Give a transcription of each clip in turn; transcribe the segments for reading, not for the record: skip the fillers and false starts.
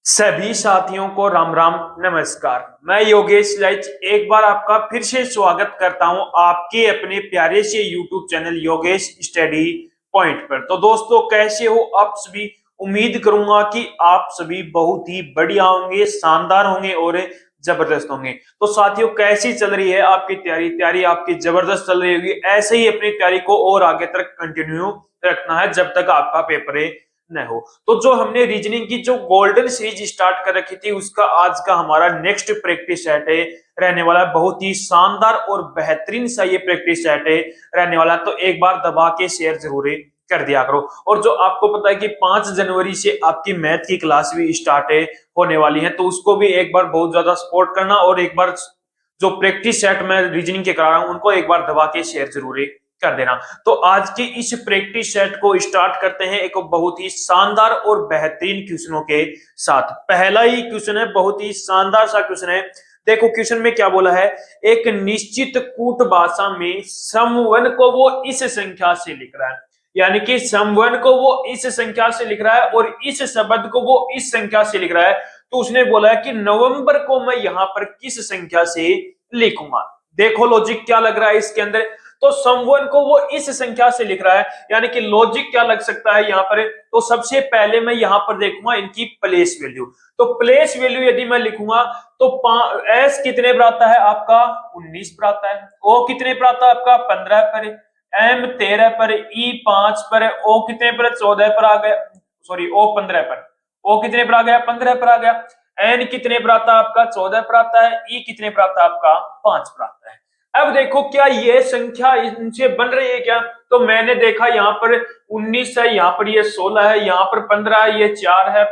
सभी साथियों को राम राम नमस्कार। मैं योगेश लाइच एक बार आपका फिर से स्वागत करता हूं आपके अपने प्यारे से YouTube channel Yogesh study point पर। तो दोस्तों, कैसे हो आप सभी? उम्मीद करूंगा कि आप सभी बहुत ही बढ़िया होंगे, शानदार होंगे और जबरदस्त होंगे। तो साथियों, कैसी चल रही है आपकी तैयारी? तैयारी आपकी जबरदस्त चल रही होगी। ऐसे ही अपनी तैयारी को और आगे तक कंटिन्यू रखना है जब तक आपका पेपर न हो। तो जो हमने रीजनिंग की जो गोल्डन सीरीज स्टार्ट कर रखी थी, उसका आज का हमारा नेक्स्ट प्रैक्टिस सेट है रहने वाला है। बहुत ही शानदार और बेहतरीन सा ये प्रैक्टिस सेट है रहने वाला। तो एक बार दबा के शेयर जरूर कर दिया करो। और जो आपको पता है कि 5 जनवरी से आपकी मैथ की क्लास भी स्टार्ट है होने वाली है, तो उसको भी एक बार बहुत ज्यादा सपोर्ट करना। और एक बार जो प्रैक्टिस सेट मैं रीजनिंग के करा रहा हूं, उनको एक बार दबा के शेयर जरूर कर देना। तो आज की इस प्रैक्टिस सेट को स्टार्ट करते हैं एक बहुत ही शानदार और बेहतरीन क्वेश्चनों के साथ। पहला ही क्वेश्चन है, बहुत ही शानदार सा क्वेश्चन है। देखो क्वेश्चन में क्या बोला है। एक निश्चित कूट भाषा में समवन को वो इस संख्या से लिख रहा है, यानी कि समवन को वो इस संख्या से लिख रहा है और इस शब्द को वो इस संख्या से लिख रहा है। तो उसने बोला है कि नवंबर को मैं यहां पर किस संख्या से लिखूंगा। देखो लॉजिक क्या लग रहा है इसके अंदर। तो समवन को वो इस संख्या से लिख रहा है, यानी कि लॉजिक क्या लग सकता है यहाँ पर। तो सबसे पहले मैं यहाँ पर देखूंगा इनकी प्लेस वैल्यू। तो प्लेस वैल्यू यदि मैं लिखूंगा तो एस कितने पर आता है आपका 19 पर आता है। ओ कितने पर आता है आपका 15 पर, एम 13 पर, ई 5 पर, ओ कितने पर 14 पर आ गया, सॉरी ओ 15 पर। ओ कितने पर आ गया 15 पर आ गया। एन कितने पर आता है आपका 14 पर आता है। ई कितने पर आता है आपका 5 पर आता है। अब देखो क्या ये संख्या इनसे बन रही है क्या। तो मैंने देखा यहाँ पर 19 है, यहाँ पर ये 16 है, यहाँ पर 15 है, ये 4 है,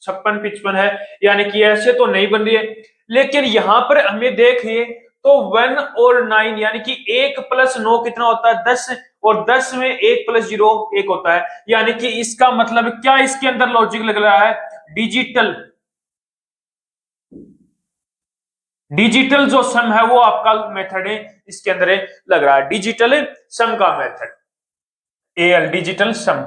56 55 है, यानी कि ऐसे तो नहीं बन रही है। लेकिन यहाँ पर हमें देखिए तो 1 और 9 यानी कि 1 प्लस 9 कितना होता है 10, और 10 में 1 प्लस 0 1 होता है। यानी कि इसका मतलब क्या इसके अंदर लॉजिक लग रहा है। डिजिटल डिजिटल जो सम है वो आपका मेथड है इसके अंदर लग रहा है। डिजिटल सम का मेथड एल डिजिटल सम।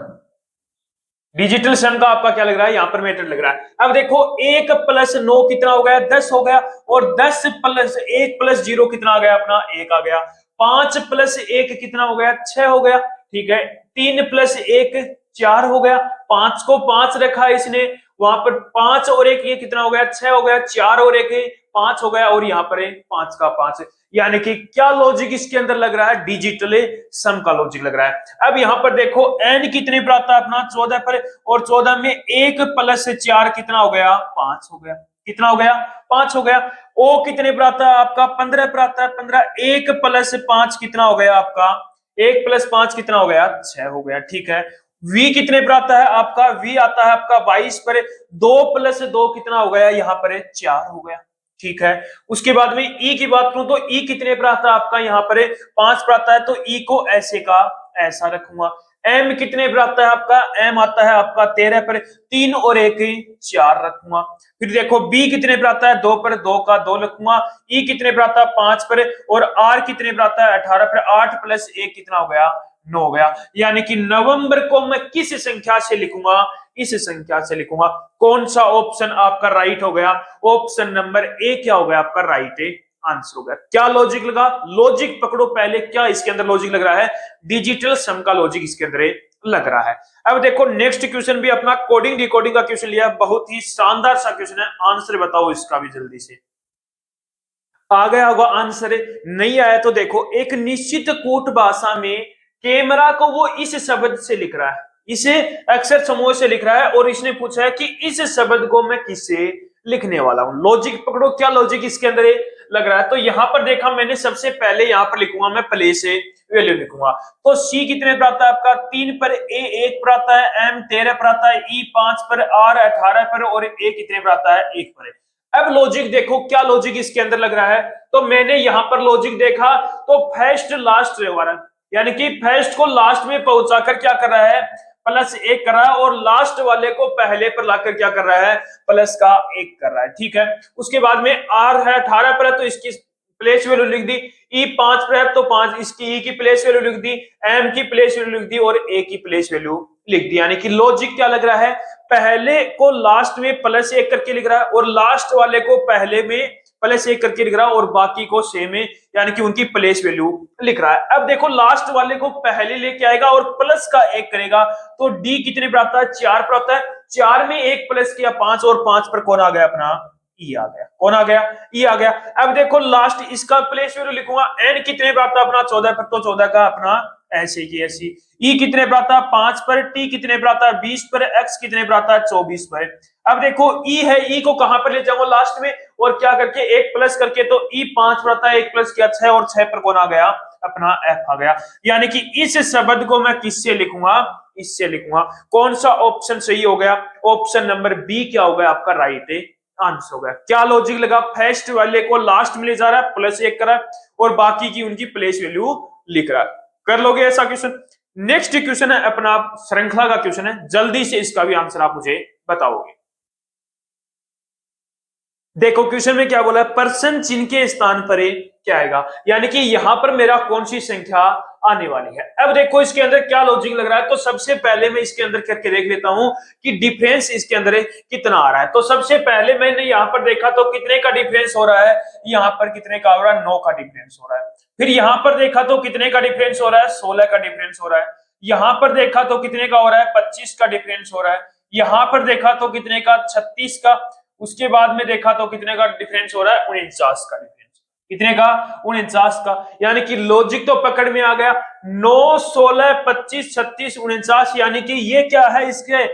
डिजिटल सम का आपका क्या लग रहा है यहाँ पर मेथड लग रहा है। अब देखो 1 प्लस 9 कितना हो गया 10 हो गया, और 10 प्लस 1 प्लस 0 कितना आ गया अपना 1 आ गया। 5 प्लस 1 कितना हो गया 6 हो गया, ठीक है। 3 प्लस 1 4 हो गया, 5 को 5 रखा है इसने, वहां पर 5 और 1 ये कितना हो गया 6 हो गया, 4 और 1 5 हो गया, और यहाँ पर 5 का 5। यानी कि क्या लॉजिक इसके अंदर लग रहा है, डिजिटल सम का लॉजिक लग रहा है। अब यहाँ पर देखो एन कितने पर आता है अपना 14 पर, और 14 में 1 प्लस 4 कितना हो गया 5 हो गया। कितना हो गया 5 हो गया। ओ कितने पर आता है आपका 15 पर आता है 15, 1 प्लस 5 कितना हो गया आपका 1 प्लस 5 कितना हो गया 6 हो गया, ठीक है। वी कितने पर आता है आपका, वी आता है आपका 22 पर, 2 प्लस 2 कितना हो गया यहाँ पर 4 हो गया, ठीक है। उसके बाद में ई की बात करूं तो ई कितने पर आता है आपका यहाँ पर 5 पर आता है, तो ई को ऐसे का ऐसा रखूंगा। एम कितने पर आता है आपका, एम आता है आपका 13 पर, 3 और 1 4 रखूंगा। फिर देखो बी कितने पर आता है 2 पर, 2 का 2 रखूंगा। ई कितने पर आता है 5 पर, और आर कितने पर आता है 18 पर, 8 प्लस 1 कितना हो गया 9 हो गया। यानी कि नवंबर को मैं किस संख्या से लिखूंगा, इस संख्या से लिखूंगा। कौन सा ऑप्शन आपका राइट हो गया, ऑप्शन नंबर ए क्या हो गया आपका राइट आंसर हो गया। क्या लॉजिक लगा, लॉजिक पकड़ो पहले, क्या इसके अंदर लॉजिक लग रहा है, डिजिटल सम का लॉजिक इसके अंदर लग रहा है। अब देखो नेक्स्ट क्वेश्चन भी अपना कोडिंग डिकोडिंग का क्वेश्चन लिया, बहुत ही शानदार सा क्वेश्चन है। आंसर बताओ इसका भी जल्दी से। आ गया होगा आंसर, नहीं आया तो देखो एक निश्चित कूट भाषा में कैमरा को वो इस शब्द से लिख रहा है, इसे अक्षर समूह से लिख रहा है, और इसने पूछा है कि इस शब्द को मैं किससे लिखने वाला हूं। लॉजिक पकड़ो, क्या लॉजिक इसके अंदर लग रहा है। तो यहां पर देखा मैंने, सबसे पहले यहां पर लिखूंगा मैं प्लेस वैल्यू लिखूंगा। तो सी कितने पर आता है आपका 3 पर, ए 1 पर आता है, एम 13 पर आता है, ई 5 पर, आर 18 पर, और ए कितने पर आता है 1 पर। अब लॉजिक देखो क्या लॉजिक इसके अंदर लग रहा है। तो मैंने यहां पर लॉजिक देखा तो फर्स्ट लास्ट वाला, यानी कि फर्स्ट को लास्ट में पहुंचाकर क्या कर रहा है प्लस 1 कर रहा है, और लास्ट वाले को पहले पर लाकर क्या कर रहा है प्लस का 1 कर रहा है, ठीक है। उसके बाद में आर है 18 पर है, तो इसकी प्लेस वैल्यू लिख दी। ई 5 पर है तो 5, इसकी ई की प्लेस वैल्यू लिख दी, एम की प्लेस वैल्यू लिख दी, और ए की प्लेस वैल्यू लिख दी। यानी कि लॉजिक क्या लग रहा है, पहले को लास्ट में प्लस 1 करके लिख रहा है और लास्ट वाले को पहले में प्लस 1 करके लिख रहा है और बाकी को सेम है, यानी कि उनकी प्लेस वैल्यू लिख रहा है। अब देखो लास्ट वाले को पहले लेके आएगा और प्लस का 1 करेगा, तो डी कितने पर आता है? 4 पर आता है। 4 में 1 प्लस किया 5 और 5 पर कौन आ गया? अपना ई आ गया। कौन आ गया? ई आ गया। अब देखो लास्ट इसका प्लेस वैल्यू लिखूंगा, एन कितने पर आता है? अपना 14 पर, तो 14 का अपना ऐसे की ऐसी। ई कितने पर आता है? 5 पर। टी कितने पर आता है? 20 पर। एक्स कितने पर आता है? 24 पर। अब देखो ई है, ई को कहां पर ले जाऊंगा? लास्ट में, और क्या करके 1 प्लस करके, तो ई 5 पर आता है, 1 प्लस किया 6 और 6 पर कौन आ गया? अपना एफ आ गया। यानी कि इस शब्द को मैं किससे लिखूंगा? इससे लिखूंगा। कौन सा ऑप्शन सही हो गया? ऑप्शन नंबर बी क्या हो गया आपका? राइट आंसर हो गया। क्या लॉजिक लगा? फर्स्ट वाले को लास्ट में ले जा रहा है, प्लस 1 करा और बाकी की उनकी प्लेस वैल्यू लिख रहा है। कर लोगे ऐसा क्वेश्चन? नेक्स्ट क्वेश्चन है अपना श्रृंखला का क्वेश्चन है, जल्दी से इसका भी आंसर आप मुझे बताओगे। देखो क्वेश्चन में क्या बोला है? पर्सन चिन्ह के स्थान पर क्या आएगा, यानी कि यहां पर मेरा कौन सी संख्या आने वाली है। अब देखो इसके अंदर क्या लॉजिक लग रहा है, तो सबसे पहले मैं इसके अंदर करके देख लेता हूं कि डिफरेंस इसके अंदर कितना आ रहा है। तो सबसे पहले मैंने यहां पर देखा तो कितने का डिफरेंस हो रहा है? यहां पर कितने का हो रहा है? 9 का डिफरेंस हो रहा है। फिर यहां पर देखा तो कितने का डिफरेंस हो रहा है? 16 का डिफरेंस हो रहा है। यहां पर देखा तो कितने का हो रहा है? 25 का डिफरेंस हो रहा है। यहां पर देखा तो कितने का? 36 का। उसके बाद में देखा तो कितने का डिफरेंस हो रहा है? 49 का डिफरेंस। कितने का? 49 का। यानी कि लॉजिक तो पकड़ में आ गया। 9, 16, 25, 36, 49, यानी कि ये क्या है? इसके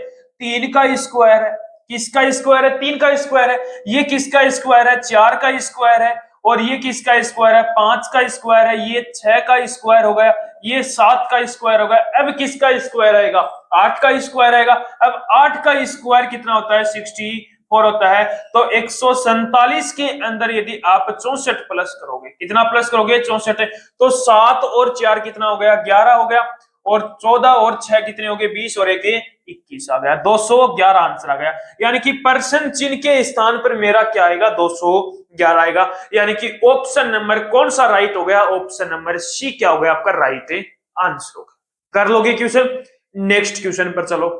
3 का स्क्वायर है। किसका स्क्वायर है? 3 का स्क्वायर है। ये किसका स्क्वायर है? 4 का स्क्वायर है। और ये किसका स्क्वायर है? 5 का स्क्वायर है। ये 6 का स्क्वायर हो गया। ये 7 का स्क्वायर हो गया। अब किसका स्क्वायर आएगा? 8 का स्क्वायर आएगा। अब 8 का स्क्वायर कितना होता है? 64 होता है। तो 147 के अंदर यदि आप 64 प्लस करोगे, कितना प्लस करोगे? 64। तो 7 और 4 कितना हो गया? 11 हो गया। और 14 और 6 कितने हो गए? 20 और 1 21 आ गया। 211 आंसर आ गया। यानी कि पर्सन चिन्ह के स्थान पर मेरा क्या आएगा? 211 आएगा। यानी कि ऑप्शन नंबर कौन सा राइट हो गया? ऑप्शन नंबर सी क्या हो गया आपका? राइट आंसर होगा। कर लोगे क्वेश्चन? नेक्स्ट क्वेश्चन पर चलो।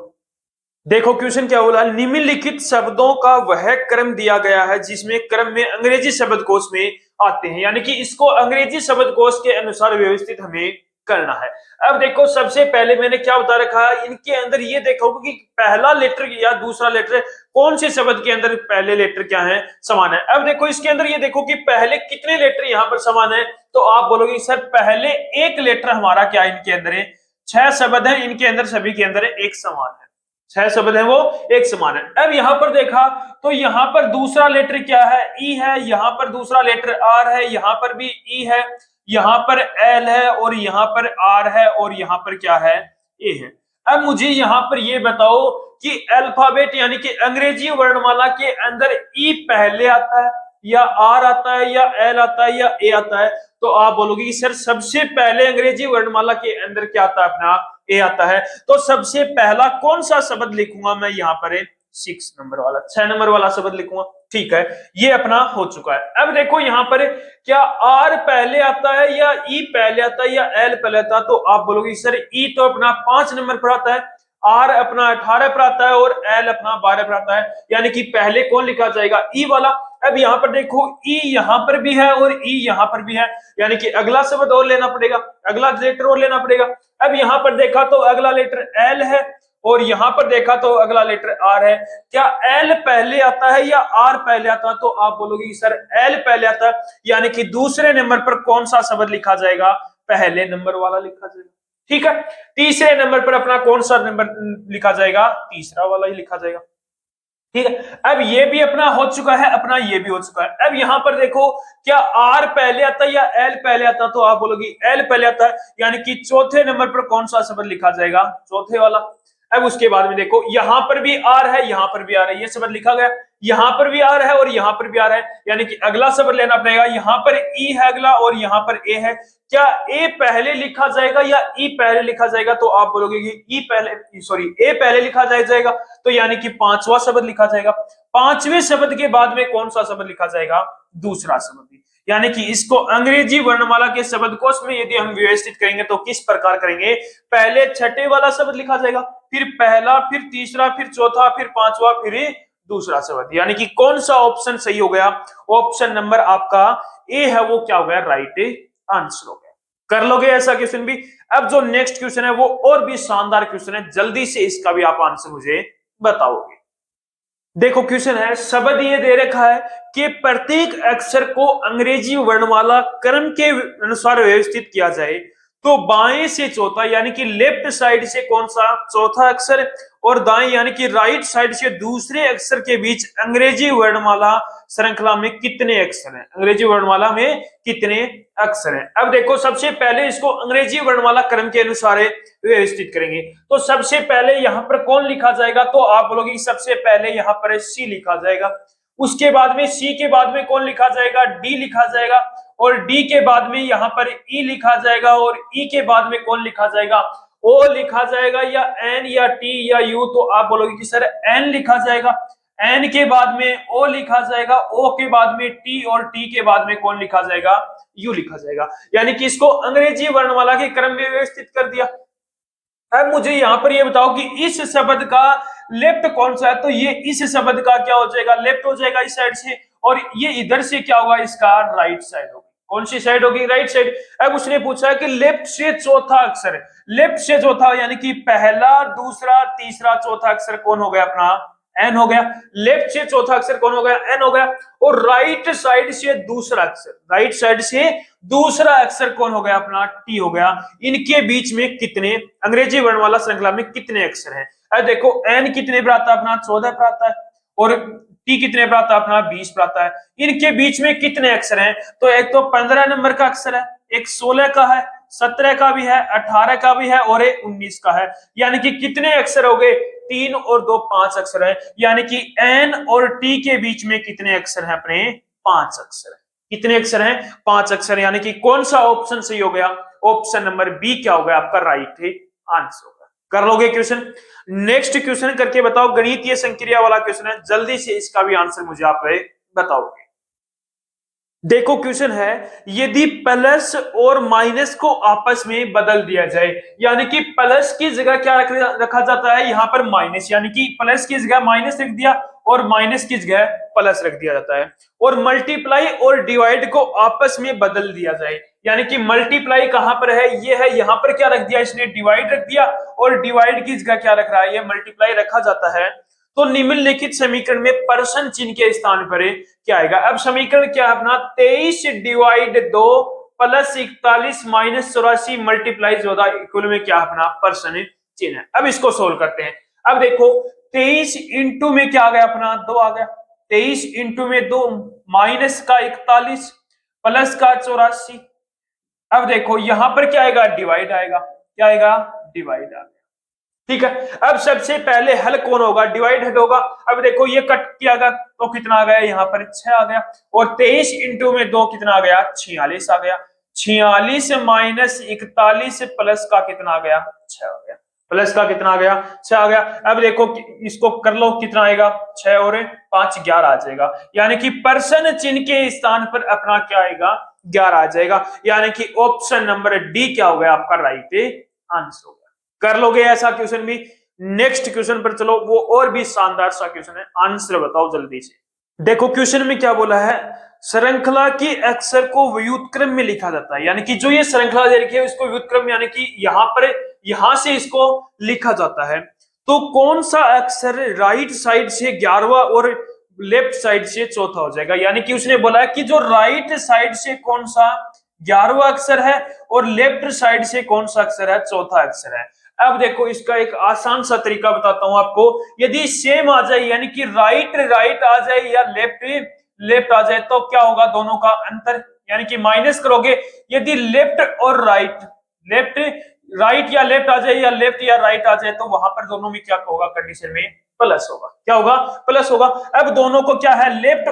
देखो क्वेश्चन क्या बोला? निम्नलिखित शब्दों का वह क्रम दिया गया है जिसमें क्रम में अंग्रेजी शब्दकोश में आते हैं, यानी कि इसको अंग्रेजी शब्दकोश के अनुसार व्यवस्थित हमें करना है। अब देखो सबसे पहले मैंने क्या बता रखा है, इनके अंदर ये देखो कि पहला लेटर या दूसरा लेटर कौन से शब्द के अंदर पहले लेटर क्या है? समान है। अब देखो इसके अंदर ये देखो कि पहले कितने लेटर यहाँ पर समान है, तो आप बोलोगे सर पहले एक लेटर हमारा क्या है? इनके अंदर 6 शब्द है, इनके अंदर सभी के अंदर एक समान है। 6 शब्द है वो एक समान है। अब यहां पर देखा तो यहां पर दूसरा लेटर क्या है? ई है। यहां पर दूसरा लेटर आर है। यहां पर भी ई है। यहां पर एल है और यहां पर आर है और यहां पर क्या है? ए है। अब मुझे यहां पर ये बताओ कि अल्फाबेट यानी कि अंग्रेजी वर्णमाला के अंदर ई पहले आता है या आर आता है या एल आता है या ए आता है? तो आप बोलोगे कि सर सबसे पहले अंग्रेजी वर्णमाला के अंदर क्या आता है? अपना ए आता है। तो सबसे पहला कौन सा शब्द लिखूंगा मैं? यहां पर 6 नंबर वाला, 6 नंबर वाला शब्द लिखूंगा। ठीक है, ये अपना हो चुका है। अब देखो यहां पर क्या आर पहले आता है या ई पहले आता है या एल पहले आता है? तो आप बोलोगे सर ई तो अपना 5 नंबर पर आता है, आर अपना 18 पर आता है और एल अपना 12 पर आता है। यानी कि पहले कौन लिखा जाएगा? ई वाला। अब यहां पर देखो ई यहां पर भी है और ई यहां पर भी है, यानी कि अगला शब्द और लेना पड़ेगा, अगला लेटर और लेना पड़ेगा। अब यहां पर देखा तो अगला लेटर एल है और यहां पर देखा तो अगला लेटर आर है। क्या एल पहले आता है या आर पहले आता है? तो आप बोलोगे कि सर एल पहले आता है, यानी कि दूसरे नंबर पर कौन सा शब्द लिखा जाएगा? पहले नंबर वाला लिखा जाएगा। ठीक है, तीसरे नंबर पर अपना कौन सा नंबर लिखा जाएगा? तीसरा वाला ही लिखा जाएगा। ठीक है, अब ये भी अपना हो चुका है, अपना ये भी हो चुका है। अब यहां पर देखो क्या आर पहले आता है या एल पहले आता है? तो आप बोलोगे एल पहले आता है, यानी कि चौथे नंबर पर कौन सा शब्द लिखा जाएगा? चौथे वाला। अब उसके बाद में देखो यहां पर भी आर है, यहां पर भी आर है, ये शब्द लिखा गया। यहां पर भी आर है और यहां पर भी आर है, यानी कि अगला शब्द लेना पड़ेगा। यहां पर ई है अगला और यहां पर ए है। क्या ए पहले लिखा जाएगा या ई पहले लिखा जाएगा? तो आप बोलोगे कि ई पहले, सॉरी ए पहले लिखा जाएगा। तो यानी कि पांचवा शब्द लिखा जाएगा। पांचवें शब्द के बाद में कौन सा शब्द लिखा जाएगा? दूसरा शब्द। यानी कि इसको अंग्रेजी वर्णमाला के शब्दकोश में यदि हम व्यवस्थित करेंगे तो किस प्रकार करेंगे, पहले छठे वाला शब्द लिखा जाएगा, फिर पहला, फिर तीसरा, फिर चौथा, फिर पांचवा, फिर दूसरा शब्द। यानी कि कौन सा ऑप्शन सही हो गया, ऑप्शन नंबर आपका ए है, वो क्या हो गया, राइट आंसर हो गया। कर लोगे ऐसा क्वेश्चन भी। अब जो नेक्स्ट क्वेश्चन है वो और भी शानदार क्वेश्चन है, जल्दी से इसका भी आप आंसर मुझे बताओगे। देखो क्वेश्चन है, शब्द ये दे रखा है कि प्रत्येक अक्षर को अंग्रेजी वर्णमाला क्रम के अनुसार व्यवस्थित किया जाए, तो बाएं से चौथा यानी कि लेफ्ट साइड से कौन सा चौथा अक्षर, और दाएं यानी कि राइट साइड से दूसरे अक्षर के बीच अंग्रेजी वर्णमाला श्रृंखला में कितने अक्षर हैं, अंग्रेजी वर्णमाला में कितने अक्षर हैं। अब देखो सबसे पहले इसको अंग्रेजी वर्णमाला क्रम के अनुसार व्यवस्थित करेंगे, तो सबसे पहले यहां पर कौन लिखा जाएगा, तो आप बोलोगे सबसे पहले यहां पर सी लिखा जाएगा, उसके बाद में सी के बाद में कौन लिखा जाएगा, डी लिखा जाएगा, और डी के बाद में यहां पर ई लिखा जाएगा, और ई के बाद में कौन लिखा जाएगा, ओ लिखा जाएगा, या एन या टी या यू, तो आप बोलोगे कि सर एन लिखा जाएगा, एन के बाद में ओ लिखा जाएगा, ओ के बाद में टी, और टी के बाद में कौन लिखा जाएगा, यू लिखा जाएगा। यानी कि इसको अंग्रेजी वर्णमाला के क्रम में व्यवस्थित कर दिया। अब मुझे यहां पर ये बताओ कि इस शब्द का लेफ्ट कौन सा है, तो ये इस शब्द का क्या हो जाएगा, लेफ्ट हो जाएगा इस साइड से, और ये इधर से क्या होगा, इसका राइट साइड होगी। कौन सी साइड होगी, राइट साइड। अब उसने पूछा है कि लेफ्ट से चौथा अक्षर, लेफ्ट से चौथा यानी कि पहला, दूसरा, तीसरा, चौथा अक्षर कौन हो गया, अपना एन हो गया। लेफ्ट से चौथा अक्षर कौन हो गया, एन हो गया। और राइट साइड से दूसरा अक्षर, राइट साइड से दूसरा अक्षर कौन हो गया, अपना टी हो गया। इनके बीच में कितने, अंग्रेजी वर्णमाला श्रृंखला में कितने अक्षर हैं। अब देखो एन कितने पर आता है, अपना 14 पर आता है, और टी कितने पर आता है, अपना 20 पर आता है। इनके बीच में कितने अक्षर हैं, तो एक तो 15 नंबर का अक्षर है, एक 16 का है, 17 का भी है, 18 का भी है, और एक 19 का है। यानी कि कितने अक्षर हो गए, 3 और 2 5 अक्षर है। यानी कि एन और टी के बीच में कितने अक्षर हैं, अपने 5 अक्षर है। कितने अक्षर हैं, 5 अक्षर। यानी कि कौन सा ऑप्शन सही हो गया, ऑप्शन नंबर बी क्या हो गया, आपका राइट आंसर होगा। कर लोगे क्वेश्चन। नेक्स्ट क्वेश्चन करके बताओ, गणितीय संक्रिया वाला क्वेश्चन है, जल्दी से इसका भी आंसर मुझे आप बताओगे। देखो क्वेश्चन है, यदि प्लस और माइनस को आपस में बदल दिया जाए, यानी कि प्लस की जगह क्या रखा जाता है, यहाँ पर माइनस, यानी कि प्लस की जगह माइनस रख दिया और माइनस की जगह प्लस रख दिया जाता है। और मल्टीप्लाई और डिवाइड को आपस में बदल दिया जाए, यानी कि मल्टीप्लाई कहां पर है, ये है, यहां पर क्या रख दिया, इसने डिवाइड रख दिया, और डिवाइड की जगह क्या रख रहा है, ये मल्टीप्लाई रखा जाता है। तो निम्नलिखित समीकरण में परसन चिन्ह के स्थान पर क्या आएगा। अब समीकरण क्या है अपना, 23 divide 2 plus 41 minus 84 multiply 14 equal में क्या अपना परसन चिन्ह है। अब इसको सोल्व करते हैं। अब देखो 23 इंटू में क्या आ गया, अपना 2 आ गया। 23 इंटू में 2 माइनस का 41 प्लस का 84। अब देखो यहां पर क्या आएगा, डिवाइड आएगा, क्या आएगा, डिवाइड आ गया। ठीक है। अब सबसे पहले हल कौन होगा, डिवाइड हेड होगा। अब देखो ये कट किया गया तो कितना आ गया, यहाँ पर 6 आ गया, और 23 इंटू में 2 कितना आ गया, 46 आ गया। 46 माइनस 41 प्लस का कितना आ गया, 6 आ गया। प्लस का कितना आ गया, 6 आ गया। अब देखो इसको कर लो, कितना आएगा, 6 और 5 11 आ जाएगा। यानी कि परसन चिन्ह के स्थान पर अपना क्या आएगा, 11 आ जाएगा। यानी कि ऑप्शन नंबर डी क्या हो गया, आपका राइट आंसर हो गया। कर लोगे ऐसा क्वेश्चन भी। नेक्स्ट क्वेश्चन पर चलो, वो और भी शानदार सा क्वेश्चन है, आंसर बताओ जल्दी से। देखो क्वेश्चन में क्या बोला है, श्रृंखला के अक्षर को व्युत्क्रम में लिखा जाता है, यानी कि जो ये श्रृंखला दे रखी है उसको व्युत्क्रम, यानी कि यहां पर, यहां से इसको लिखा जाता है। तो कौन सा अक्षर राइट साइड से 11वां और लेफ्ट साइड से चौथा हो जाएगा। यानी कि उसने बोला है कि जो राइट साइड से कौन सा 11वां अक्षर है और लेफ्ट साइड से कौन सा अक्षर है, चौथा अक्षर है। अब देखो इसका एक आसान सा तरीका बताता हूं आपको। यदि सेम आ जाए, यानी कि राइट राइट आ जाए या लेफ्ट लेफ्ट आ जाए, तो क्या होगा, दोनों का अंतर, यानी कि माइनस करोगे। यदि लेफ्ट और राइट, लेफ्ट राइट या लेफ्ट आ जाए, या लेफ्ट या राइट आ जाए, तो वहां पर दोनों में क्या होगा, कंडीशन में प्लस होगा। क्या होगा, प्लस होगा। अब दोनों को क्या है, लेफ्ट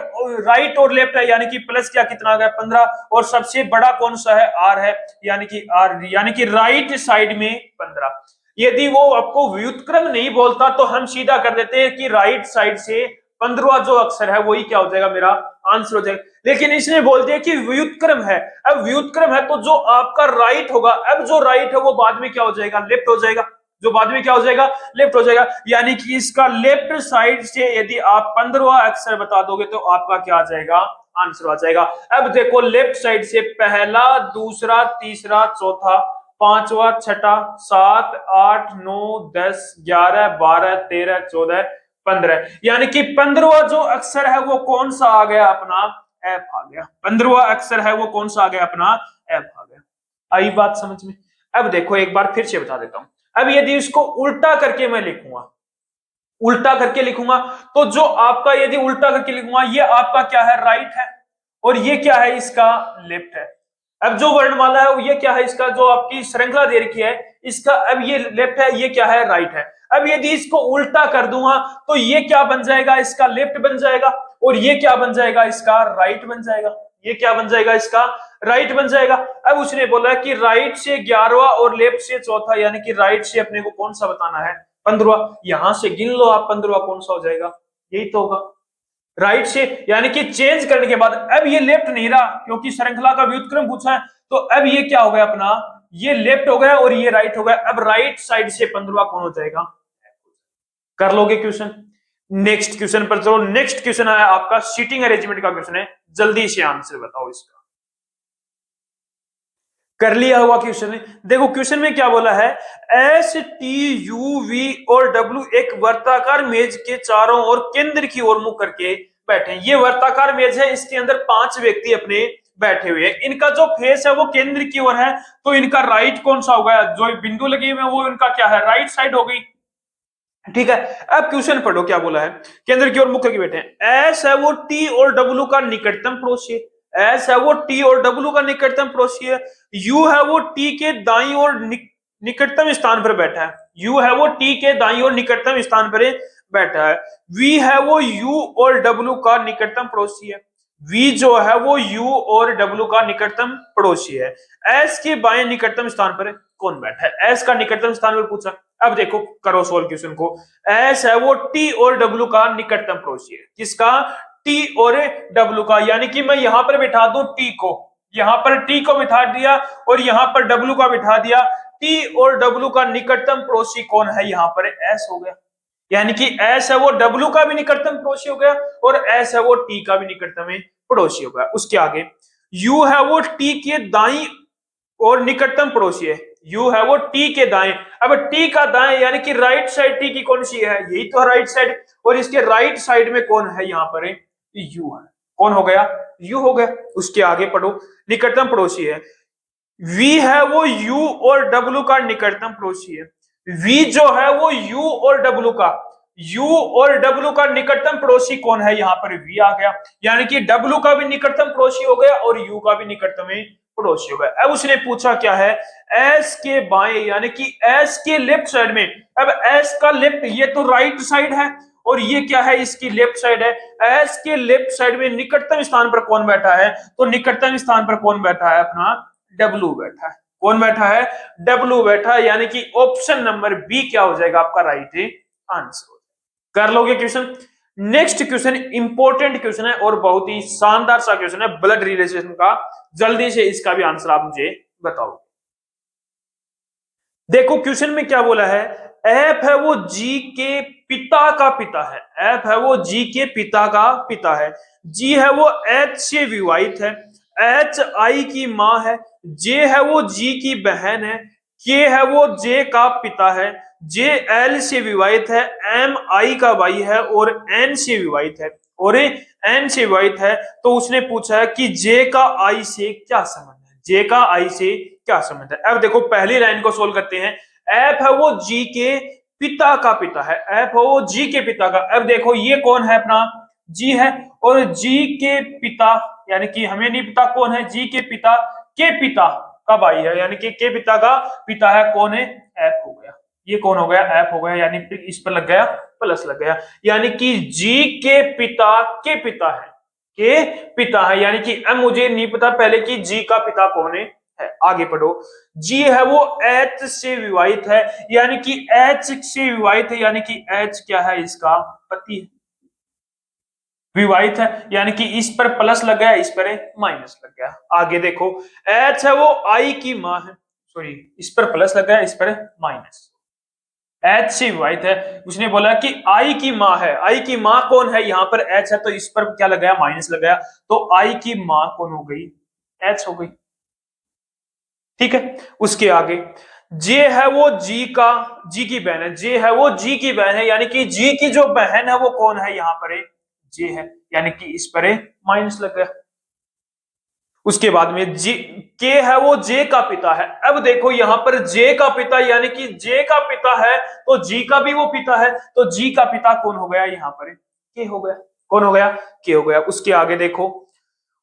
राइट और लेफ्ट है, यानी कि प्लस क्या कितना आ गया, 15, और सबसे बड़ा कौन सा है, आर है, यानी कि आर, यानी कि राइट साइड में 15। यदि वो आपको व्युत्क्रम नहीं बोलता तो हम सीधा कर देते हैं कि राइट साइड से 15वां जो अक्षर है वही क्या हो जाएगा, मेरा आंसर हो जाएगा। लेकिन इसने बोल दिया कि व्युत्क्रम है। अब व्युत्क्रम है तो जो आपका राइट होगा, अब जो राइट है वो बाद में क्या हो जाएगा, लेफ्ट हो जाएगा। जो बाद में क्या हो जाएगा, लेफ्ट हो जाएगा। यानी कि इसका लेफ्ट साइड से यदि आप 15वां अक्षर बता दोगे तो आपका क्या आ जाएगा, आंसर आ जाएगा। अब देखो लेफ्ट साइड से पहला, दूसरा, तीसरा, चौथा, पांचवा, छठा, 7, 8, 9, 10, 11, 12, 13, 14, 15, यानी कि 15वां जो अक्षर है वो कौन सा आ गया, अपना एफ आ गया। 15वां अक्षर है वो कौन सा आ गया, अपना एफ आ गया। आई बात समझ में। अब देखो एक बार फिर से बता देता हूं। अब यदि इसको उल्टा करके मैं लिखूंगा, उल्टा करके लिखूंगा तो जो आपका, यदि उल्टा करके लिखूंगा, ये आपका क्या है, राइट है, और ये क्या है, इसका लेफ्ट है। अब जो वर्णमाला है ये क्या है, इसका जो आपकी श्रृंखला दे रखी है, इसका अब ये लेफ्ट है, ये क्या है, राइट है। अब यदि इसको उल्टा कर दूंगा तो ये क्या बन जाएगा, इसका लेफ्ट बन जाएगा, और ये क्या बन जाएगा, इसका राइट बन जाएगा। ये क्या बन जाएगा, इसका राइट बन जाएगा। अब उसने बोला कि राइट से 11वां और लेफ्ट से चौथा, यानी कि राइट से अपने को कौन सा बताना है, 15वां। यहां से गिन लो आप 15वां कौन सा हो जाएगा, यही तो होगा राइट से। यानी कि चेंज करने के बाद अब ये लेफ्ट नहीं रहा, क्योंकि श्रृंखला का व्युत्क्रम पूछा है, तो अब ये क्या हो गया, अपना ये लेफ्ट हो गया और ये राइट हो गया। अब राइट साइड से 15वां कौन हो जाएगा, कर लोगे क्वेश्चन। नेक्स्ट क्वेश्चन पर चलो। नेक्स्ट क्वेश्चन है आपका सीटिंग अरेंजमेंट का क्वेश्चन है, जल्दी से आंसर बताओ इसका। कर लिया हुआ क्वेश्चन है। देखो क्वेश्चन में क्या बोला है, एस, टी, यू, वी और डब्ल्यू एक वर्ताकार मेज के चारों ओर केंद्र की ओर मुख करके बैठे हैं। ये वर्ताकार मेज है, इसके अंदर 5 व्यक्ति अपने बैठे हुए हैं। इनका जो फेस है वो केंद्र की ओर है, तो इनका राइट कौन सा होगा, जो बिंदु लगे हुए हैं वो इनका क्या है, राइट साइड हो गई। ठीक है। अब क्वेश्चन पढ़ो क्या बोला है, केंद्र की ओर मुख करके बैठे हैं। एस है वो टी और डब्ल्यू का निकटतम पड़ोसी है। एस है वो टी और डब्ल्यू का निकटतम पड़ोसी है। यू है वो टी के दाईं और निकटतम स्थान पर बैठा है। यू है वो टी के दाईं और निकटतम स्थान पर बैठा है। वी है वो यू और डब्ल्यू का निकटतम पड़ोसी है। वी जो है वो यू और डब्ल्यू का निकटतम पड़ोसी है। एस के बाएं निकटतम स्थान पर कौन बैठा है, एस का निकटतम स्थान पर पूछा। अब देखो करो सोल्व क्वेश्चन को। एस है वो टी और डब्ल्यू का निकटतम पड़ोसी है। किसका, टी और डब्ल्यू का। यानी कि मैं यहां पर बिठा दूं टी को, यहां पर टी को बिठा दिया और यहां पर डब्ल्यू का बिठा दिया। टी और डब्ल्यू का निकटतम पड़ोसी कौन है, यहां पर एस हो गया। यानी कि एस है वो डब्ल्यू का भी निकटतम पड़ोसी हो गया और एस है वो टी का भी निकटतम पड़ोसी हो गया। उसके आगे यू है वो टी के दाईं और निकटतम पड़ोसी है। यू है वो टी के दाएं। अब टी का दाएं यानी कि राइट साइड टी की कौन सी है, यही तो राइट साइड, और इसके राइट साइड में कौन है, यहाँ पर यू है। कौन हो गया, यू हो गया। उसके आगे पढ़ो, निकटतम पड़ोसी है। वी है वो यू और डब्ल्यू का निकटतम पड़ोसी है। वी जो है वो यू और डब्ल्यू का, यू और डब्ल्यू का निकटतम पड़ोसी कौन है, यहाँ पर वी आ गया। यानी कि डब्ल्यू का भी निकटतम पड़ोसी हो गया और यू का भी निकटतम पड़ोसी हो गया। अब उसने पूछा क्या है, एस के बाएं यानी कि एस के लेफ्ट साइड में। अब एस का लेफ्ट, ये तो राइट साइड है और ये क्या है, इसकी लेफ्ट साइड है। एस के लेफ्ट साइड में निकटतम स्थान पर कौन बैठा है, तो निकटतम स्थान पर कौन बैठा है, अपना डब्ल्यू बैठा है। कौन बैठा है, डब्ल्यू बैठा है। यानी कि ऑप्शन नंबर बी क्या हो जाएगा, आपका राइट आंसर। कर लोगे question. Next question important question है और बहुत ही शानदार सा क्वेश्चन है ब्लड रिलेशन का। जल्दी से इसका भी आंसर आप मुझे बताओ। देखो क्वेश्चन में क्या बोला है, एफ है वो जी के पिता का पिता है। एफ है वो जी के पिता का पिता है। जी है वो एच से विवाहित है। एच आई की मां है। जे है वो जी की बहन है। के है वो जे का पिता है। जे एल से विवाहित है। एम आई का भाई है और एन से विवाहित है, और एन से विवाहित है। तो उसने पूछा है कि जे का आई से क्या संबंध है, जे का आई से क्या संबंध है। अब देखो पहली लाइन को सोल्व करते हैं। एफ है वो जी के पिता का पिता है। एफ है वो जी के पिता का। अब देखो ये कौन है, अपना जी है, और जी के पिता यानी कि हमें नहीं पता कौन है, जी के पिता के पिता का भाई है, यानी कि के पिता का पिता है, कौन है, एफ हो गया। ये कौन हो गया, एफ हो गया। यानी इस पर लग गया प्लस लग गया, यानी कि जी के पिता है, के पिता है। यानी कि अब मुझे नहीं पता पहले कि जी का पिता कौन है। आगे पढ़ो। जी है वो एच से विवाहित है, यानी कि एच से विवाहित है, यानी कि एच क्या है, इसका पति है। विवाहित है, यानी कि इस पर प्लस लग गया, इस पर माइनस लग गया। आगे देखो, एच है वो आई की माँ है, सॉरी इस पर प्लस लग गया, इस पर माइनस। एच से विवाहित है, उसने बोला कि आई की माँ है, आई की माँ कौन है, यहाँ पर एच है तो इस पर क्या लग गया, माइनस लग गया, तो आई की माँ कौन हो गई, एच हो गई। ठीक है, उसके आगे जे है वो जी की बहन है, जे है वो जी की बहन है, यानी कि जी की जो बहन है वो कौन है, यहाँ पर जे है, यानी कि इस पर माइनस लग गया। उसके बाद में जे के है वो जे का पिता है। अब देखो यहां पर जे का पिता, यानी कि जे का पिता है तो जी का भी वो पिता है, तो जी का पिता कौन हो गया, यहाँ पर के हो गया, कौन हो गया, के हो गया। उसके आगे देखो,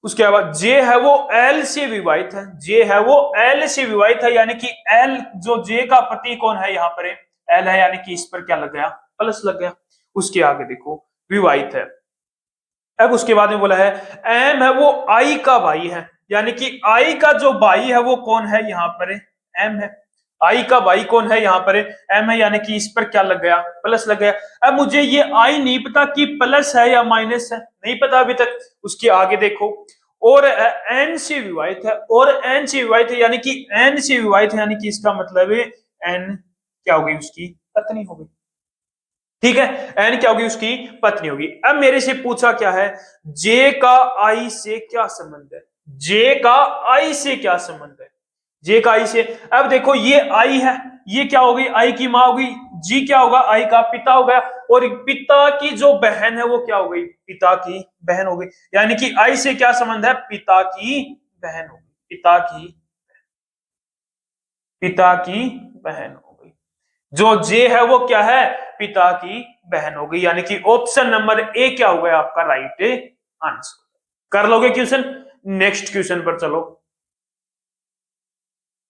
उसके बाद जे है वो एल से विवाहित है, जे है वो एल से विवाहित है, यानी कि एल जो जे का पति कौन है, यहाँ पर एल है, यानी कि इस पर क्या लग गया, प्लस लग गया। उसके आगे देखो, विवाहित है। अब उसके बाद में बोला है एम है वो आई का भाई है, यानी कि आई का जो भाई है वो कौन है, यहाँ पर एम है। आई का भाई कौन है, यहाँ पर एम है, यानी कि इस पर क्या लग गया, प्लस लग गया। अब मुझे ये आई नहीं पता कि प्लस है या माइनस है, नहीं पता अभी तक। उसके आगे देखो, और एन से विवाहित है, और एन से विवाहित है, यानी कि एन से विवाहित है, यानी कि इसका मतलब है एन क्या होगी, उसकी पत्नी होगी। ठीक है, एन क्या होगी, उसकी पत्नी होगी। अब मेरे से पूछा क्या है, जे का आई से क्या संबंध है, जे का आई से क्या संबंध है, जे का आई से। अब देखो ये आई है, ये क्या होगी, आई की माँ होगी, जी क्या होगा, आई का पिता हो गया, और पिता की जो बहन है वो क्या हो गई, पिता की बहन हो गई, यानी कि आई से क्या संबंध है, पिता की बहन हो गई, पिता की बहन हो गई। जो जे है वो क्या है, पिता की बहन हो गई, यानी कि ऑप्शन नंबर ए क्या हो गया आपका राइट आंसर। कर लोगे क्वेश्चन, नेक्स्ट क्वेश्चन पर चलो।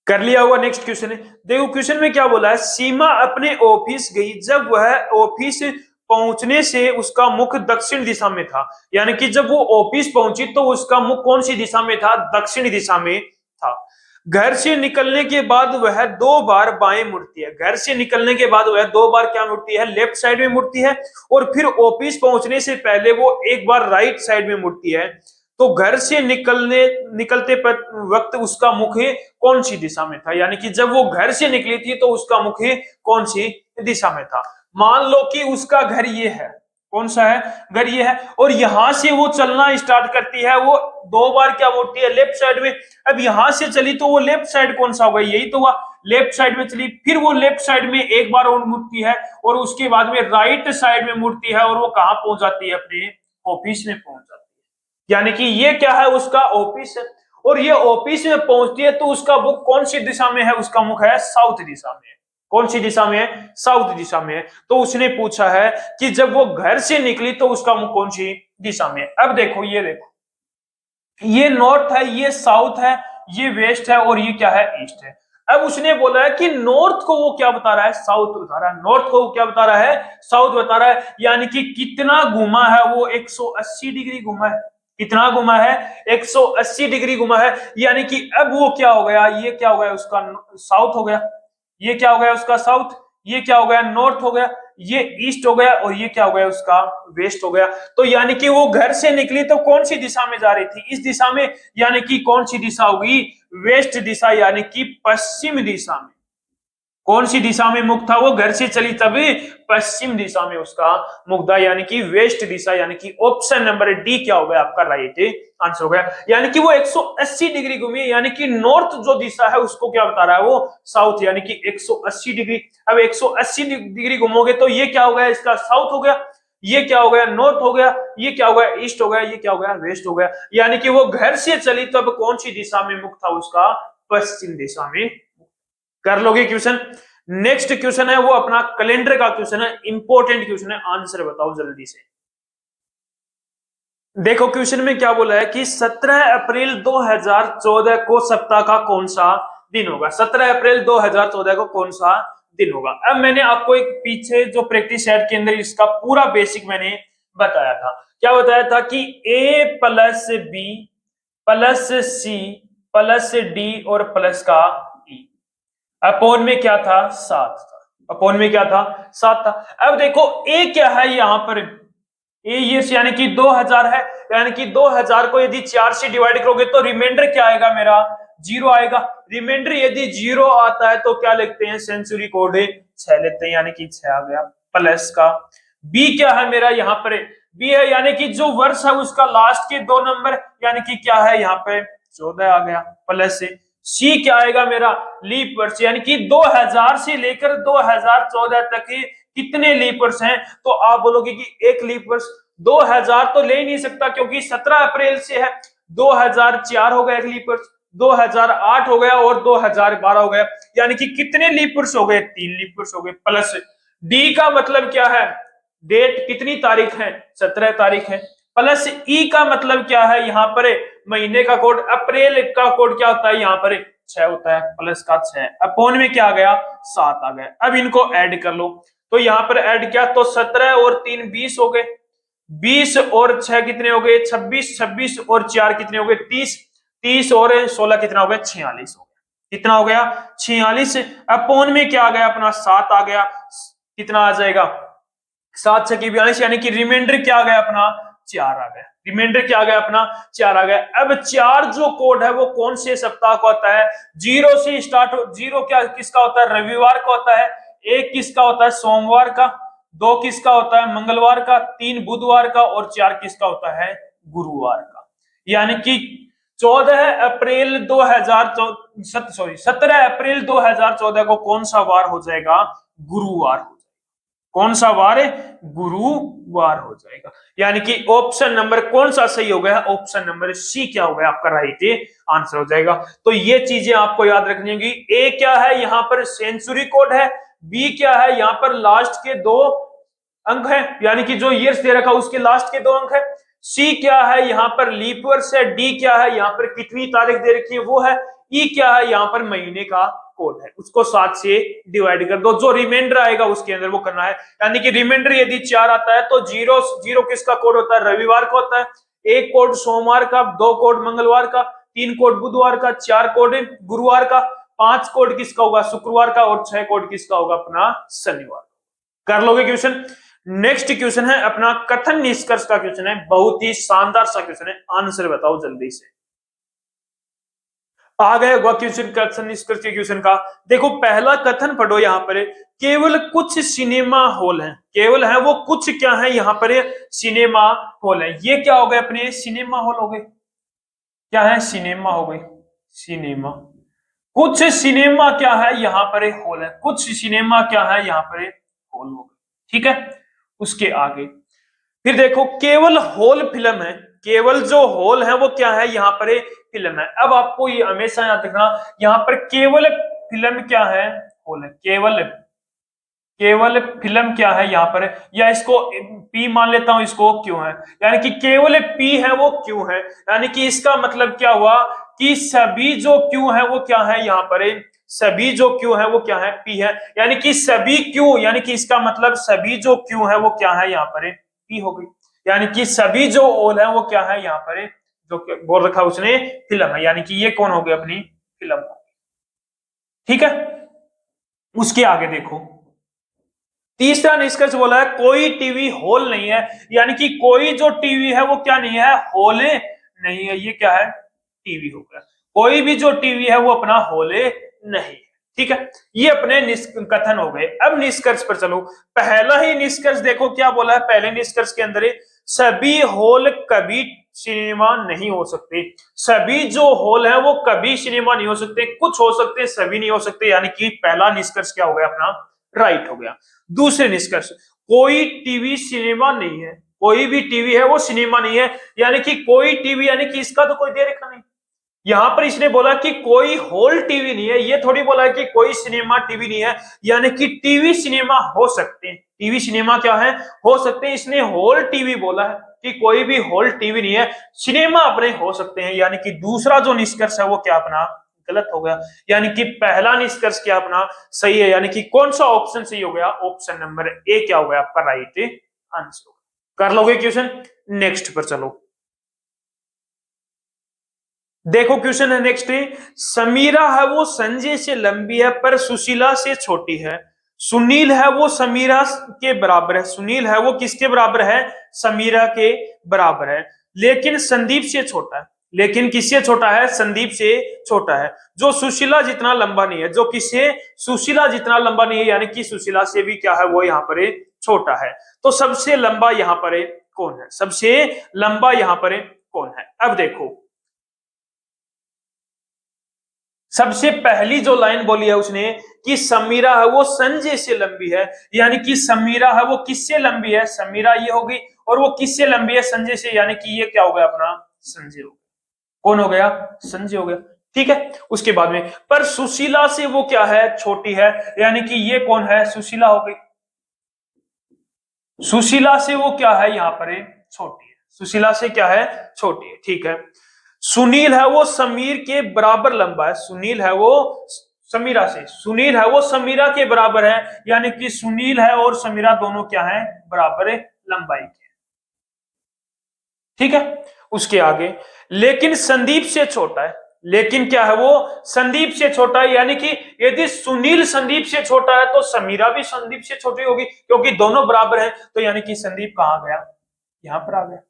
कर लिया होगा, नेक्स्ट क्वेश्चन है। देखो क्वेश्चन में क्या बोला है, सीमा अपने ऑफिस गई, जब वह ऑफिस पहुंचने से उसका मुख दक्षिण दिशा में था, यानी कि जब वो ऑफिस पहुंची तो उसका मुख कौन सी दिशा में था, दक्षिण दिशा में था। घर से निकलने के बाद वह 2 बार बाएं मुड़ती है, घर से निकलने के बाद वह 2 बार क्या मुड़ती है, लेफ्ट साइड में मुड़ती है, और फिर ऑफिस पहुंचने से पहले वो 1 बार राइट साइड में मुड़ती है। तो घर से निकलते वक्त उसका मुख कौन सी दिशा में था, यानी कि जब वो घर से निकली थी तो उसका मुख कौन सी दिशा में था। मान लो कि उसका घर ये है, कौन सा है, घर ये है, और यहां से वो चलना स्टार्ट करती है, वो 2 बार क्या मुड़ती है, लेफ्ट साइड में। अब यहां से चली तो वो लेफ्ट साइड कौन सा होगा, यही तो हुआ, लेफ्ट साइड में चली, फिर वो लेफ्ट साइड में 1 बार और मुड़ती है, और उसके बाद में राइट साइड में मुड़ती है, और वो कहां पहुंच जाती है, अपने ऑफिस में पहुंच जाती है। यानी कि ये क्या है, उसका ऑफिस है, और ये ऑफिस में पहुंचती है तो उसका मुख कौन सी दिशा में है, उसका मुख है साउथ दिशा में। कौन सी दिशा में है, साउथ दिशा में है। तो उसने पूछा है कि जब वो घर से निकली तो उसका मुख कौन सी दिशा में है। अब देखो, ये देखो, ये नॉर्थ है, ये साउथ है, ये वेस्ट है, और ये क्या है, ईस्ट है। अब उसने बोला है कि नॉर्थ को वो क्या बता रहा है, साउथ बता रहा है, नॉर्थ को वो क्या बता रहा है, साउथ बता रहा है, यानी कि कितना घुमा है वो, 180 डिग्री घुमा है। कितना घुमा है, 180 डिग्री घुमा है, यानी कि अब वो क्या हो गया, ये क्या हो गया, उसका साउथ हो गया, ये क्या हो गया, उसका साउथ, ये क्या हो गया, नॉर्थ हो गया, ये ईस्ट हो गया, और ये क्या हो गया, उसका वेस्ट हो गया। तो यानी कि वो घर से निकली तो कौन सी दिशा में जा रही थी, इस दिशा में, यानी कि कौन सी दिशा होगी, वेस्ट दिशा, यानी कि पश्चिम दिशा में। कौन सी दिशा में मुख था, वो घर से चली तभी पश्चिम दिशा में उसका मुख था, यानी कि वेस्ट दिशा, यानी कि ऑप्शन नंबर डी क्या हो गया आपका राइट आंसर हो गया। यानी कि वो 180 डिग्री घूमी, यानी कि नॉर्थ जो दिशा है उसको क्या बता रहा है, वो साउथ, यानी कि 180 डिग्री। अब 180 डिग्री घूमोगे तो ये क्या हो गया, इसका साउथ हो गया, ये क्या हो गया, नॉर्थ हो गया, ये क्या हो गया, ईस्ट हो गया, ये क्या हो गया, वेस्ट हो गया। यानी कि वो घर से चली तब कौन सी दिशा में मुख था उसका, पश्चिम दिशा में। कर लोगे क्वेश्चन। नेक्स्ट क्वेश्चन है वो अपना कैलेंडर का क्वेश्चन है, इंपॉर्टेंट क्वेश्चन है, आंसर बताओ जल्दी से। देखो क्वेश्चन में क्या बोला है कि 17 अप्रैल 2014 को सप्ताह का कौन सा दिन होगा, 17 अप्रैल 2014 को कौन सा दिन होगा। अब मैंने आपको एक पीछे जो प्रैक्टिस सेट के अंदर इसका पूरा बेसिक मैंने बताया था, क्या बताया था कि a plus B plus C plus D और प्लस का ई, अपोन में क्या था, 7 था, अपोन में क्या था, 7 था। अब देखो ए क्या है, यहां पर ए ईयर्स यानी कि 2000 है, यानी कि 2000 को यदि 4 से डिवाइड करोगे तो रिमाइंडर क्या आएगा मेरा, 0 आएगा। रिमाइंडर यदि 0 आता है तो क्या लिखते हैं, सेंचुरी कोड 6 लेते हैं, यानी कि 6 आ गया प्लस का। बी क्या है मेरा यहाँ पर, बी है यानी कि जो वर्ष है उसका लास्ट के 2 नंबर, यानी कि क्या है यहाँ पे 14 आ गया प्लस से। सी क्या आएगा मेरा, लीप वर्ष, यानी कि 2000 से लेकर 2014 तक कितने लीप वर्ष हैं, तो आप बोलोगे कि एक लीप वर्ष 2000 तो ले ही नहीं सकता क्योंकि 17 अप्रैल से है, 2004 हो गया एक लीप वर्ष, 2008 हो गया और 2012 हो गया, यानी कि कितने लीप वर्ष हो गए, 3 लीप वर्ष हो गए प्लस। डी का मतलब क्या है, डेट कितनी तारीख है, 17 तारीख है, प्लस ई का मतलब क्या है, यहाँ पर महीने का कोड, अप्रैल का कोड क्या होता है, यहाँ पर 6 होता है, प्लस का 6 अपॉन में क्या आ गया, 7 आ गया। अब इनको ऐड कर लो, तो यहाँ पर ऐड किया तो 17 और 3 20 हो गए, 20 और 6 कितने हो गए 26, 26 और 4 कितने हो गए 30, 30 और 16 कितना हो गया 46 हो गया, कितना हो गया 46 अपॉन में क्या आ गया अपना 7 आ गया, कितना आ जाएगा 7 6 42, यानी कि रिमाइंडर क्या आ गया अपना 4 आ गया, रिमाइंडर क्या आ गया अपना 4 आ गया। अब 4 जो कोड है वो कौन से सप्ताह का होता है, 0 से स्टार्ट, 0 क्या किसका होता है, रविवार का होता है, 1 किसका होता है सोमवार का, 2 किसका होता है मंगलवार का, 3 बुधवार का और 4 किसका होता है गुरुवार का, यानी कि 14 अप्रैल 17 अप्रैल 2014 को कौन सा वार हो जाएगा, गुरुवार हो जाएगा, कौन सा वार है, गुरुवार हो जाएगा, यानी कि ऑप्शन नंबर कौन सा सही हो गया, ऑप्शन नंबर सी क्या हो गया आपका राइट आंसर हो जाएगा। तो ये चीजें आपको याद रखनी होगी, ए क्या है यहाँ पर सेंचुरी कोड है, बी क्या है यहाँ पर लास्ट के 2 अंक है, यानी कि जो ईयर्स दे रखा उसके लास्ट के 2 अंक है, सी क्या है यहाँ पर लीप वर्ष है, डी क्या है यहाँ पर कितनी तारीख दे रखी है वो है, ई क्या है यहाँ पर महीने का कोड है, उसको 7 से डिवाइड कर दो, जो रिमाइंडर आएगा उसके अंदर वो करना है, यानी कि रिमाइंडर यदि 4 आता है तो 0 0 किसका कोड होता है, रविवार का होता है, 1 कोड सोमवार का, 2 कोड मंगलवार का, 3 कोड बुधवार का, 4 कोड गुरुवार का, 5 कोड किसका होगा शुक्रवार का और 6 कोड किसका होगा अपना शनिवार। कर लोगे क्वेश्चन। नेक्स्ट क्वेश्चन है अपना कथन निष्कर्ष का क्वेश्चन है, बहुत ही शानदार सा क्वेश्चन है, आंसर बताओ जल्दी से। आ गया क्वेश्चन कथन निष्कर्ष के क्वेश्चन का। देखो पहला कथन पढ़ो यहाँ पर, केवल कुछ सिनेमा हॉल हैं, केवल है वो कुछ क्या है यहाँ पर सिनेमा हॉल है, ये क्या हो गए अपने सिनेमा हॉल हो गए, क्या है सिनेमा हो गई, सिनेमा, कुछ सिनेमा क्या है यहाँ पर हॉल है, कुछ सिनेमा क्या है यहाँ पर हॉल हो गए, ठीक है। उसके आगे फिर देखो केवल हॉल फिल्म है, केवल जो हॉल है वो क्या है यहाँ पर फिल्म है। अब आपको ये हमेशा याद रखना यहाँ पर केवल फिल्म क्या है हॉल है, केवल केवल फिल्म क्या है यहाँ पर, या इसको पी मान लेता हूं इसको क्यों है, यानी कि केवल पी है वो क्यों है, यानी कि इसका मतलब क्या हुआ कि सभी जो क्यों है वो क्या है यहाँ पर, सभी जो क्यों है वो क्या है पी है, यानी कि सभी क्यों, यानी कि इसका मतलब सभी जो क्यों है वो क्या है यहाँ पर पी हो गई, यानी कि सभी जो ओल है वो क्या है यहाँ पर जो बोल रखा उसने फिल्म है, यानी कि ये कौन हो गई अपनी फिल्म, ठीक है। उसके आगे देखो तीसरा निष्कर्ष बोला है कोई टीवी हॉल नहीं है, यानी कि कोई जो टीवी है वो क्या नहीं है हॉल नहीं है, ये क्या है टीवी हो गया, कोई भी जो टीवी है वो अपना हॉल नहीं, ठीक है। ये अपने कथन हो गए। अब निष्कर्ष पर चलो, पहला ही निष्कर्ष देखो क्या बोला है, पहले निष्कर्ष के अंदर सभी हॉल कभी सिनेमा नहीं हो सकते, सभी जो हॉल है वो कभी सिनेमा नहीं हो सकते, कुछ हो सकते सभी नहीं हो सकते, यानी कि पहला निष्कर्ष क्या हो गया अपना राइट हो गया। दूसरे निष्कर्ष कोई टीवी सिनेमा नहीं है, कोई भी टीवी है वो सिनेमा नहीं है, यानी कि कोई टीवी यानी कि इसका तो कोई दे रखा नहीं, यहां पर इसने बोला कि कोई हॉल टीवी नहीं है, ये थोड़ी बोला है कि कोई सिनेमा टीवी नहीं है, यानी कि टीवी सिनेमा हो सकते हैं, टीवी सिनेमा क्या है हो सकते हैं, इसने हॉल टीवी बोला है कि कोई भी हॉल टीवी नहीं है, सिनेमा अपने हो सकते हैं, यानी कि दूसरा जो निष्कर्ष है वो क्या अपना गलत हो गया, यानी कि पहला निष्कर्ष क्या अपना सही है, यानी कि कौन सा ऑप्शन सही हो गया, ऑप्शन नंबर ए क्या हो गया आपका राइट आंसर। कर लोगे क्वेश्चन। नेक्स्ट पर चलो, देखो क्वेश्चन है नेक्स्ट, समीरा है वो संजय से लंबी है पर सुशीला से छोटी है, सुनील है वो समीरा के बराबर है, सुनील है वो किसके बराबर है, समीरा के बराबर है, लेकिन संदीप से छोटा है, लेकिन किससे छोटा है, संदीप से छोटा है, जो सुशीला जितना लंबा नहीं है, जो किससे, सुशीला जितना लंबा नहीं है, यानी कि सुशीला से भी क्या है, वो यहाँ पर छोटा है। तो सबसे लंबा यहाँ पर कौन है, सबसे लंबा यहाँ पर कौन है। अब देखो सबसे पहली जो लाइन बोली है उसने कि समीरा है वो संजय से लंबी है, यानी कि समीरा है वो किससे लंबी है, समीरा ये होगी, और वो किससे लंबी है, संजय से, यानी कि ये क्या हो गया अपना, संजय हो गया। कौन हो गया, संजय हो गया। ठीक है, उसके बाद में पर सुशीला से वो क्या है, छोटी है, यानी कि ये कौन है, सुशीला हो गई। सुशीला से वो क्या है, यहाँ पर छोटी है, सुशीला से क्या है, छोटी है। ठीक है, सुनील है वो समीर के बराबर लंबा है, सुनील है वो समीरा से, सुनील है वो समीरा के बराबर है, यानी कि सुनील है और समीरा दोनों क्या है, बराबर लंबाई के। ठीक है, उसके आगे लेकिन संदीप से छोटा है, लेकिन क्या है, वो संदीप से छोटा है, यानी कि यदि सुनील संदीप से छोटा है तो समीरा भी संदीप से छोटी होगी, क्योंकि दोनों बराबर हैं। तो यानी कि संदीप कहां गया, यहां पर आ गया,